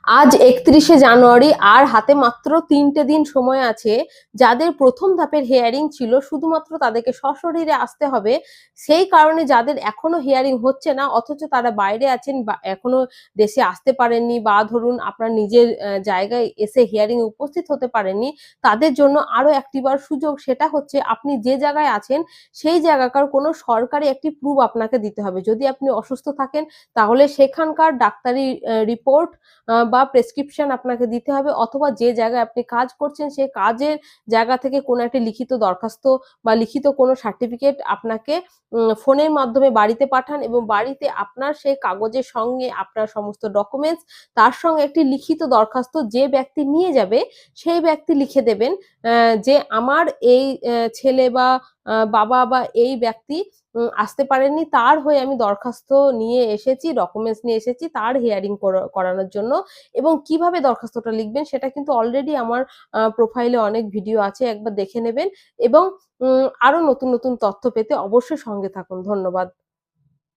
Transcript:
আজ ৩১শে জানুয়ারি, আর হাতে মাত্র ৩টে দিন সময় আছে। যাদের প্রথম ধাপের হিয়ারিং ছিল শুধুমাত্র তাদেরকে সশরীরে আসতে হবে। সেই কারণে যাদের এখনো হিয়ারিং হচ্ছে না অথচ তারা বাইরে আছেন বা এখনো দেশে আসতে পারেননি, বা ধরুন আপনার নিজের জায়গায় এসে হিয়ারিং এ উপস্থিত হতে পারেননি, তাদের জন্য আরো একটিবার সুযোগ। সেটা হচ্ছে আপনি যে জায়গায় আছেন সেই জায়গাকার কোনো সরকারি একটি প্রুফ আপনাকে দিতে হবে। যদি আপনি অসুস্থ থাকেন তাহলে সেখানকার ডাক্তারি রিপোর্ট বা প্রেসক্রিপশন আপনাকে দিতে হবে, অথবা যে জায়গায় আপনি কাজ করছেন সেই কাজের জায়গা থেকে কোনো একটা লিখিত দরখাস্ত বা লিখিত কোনো সার্টিফিকেট আপনাকে ফোনের মাধ্যমে বাড়িতে পাঠান, এবং বাড়িতে আপনার সেই কাগজের সঙ্গে আপনার সমস্ত ডকুমেন্টস, তার সঙ্গে একটি লিখিত দরখাস্ত যে ব্যক্তি নিয়ে যাবে সেই ব্যক্তি লিখে দেবেন যে আমার এই ছেলে বা বাবা বা এই ব্যক্তি আসতে পারেননি, তার হয়ে আমি দরখাস্ত নিয়ে এসেছি, ডকুমেন্টস নিয়ে এসেছি তার হিয়ারিং করানোর জন্য। এবং কিভাবে দরখাস্তটা লিখবেন সেটা কিন্তু অলরেডি আমার প্রোফাইলে অনেক ভিডিও আছে, একবার দেখে নেবেন। এবং আরো নতুন, নতুন তথ্য পেতে অবশ্যই সঙ্গে থাকুন। ধন্যবাদ।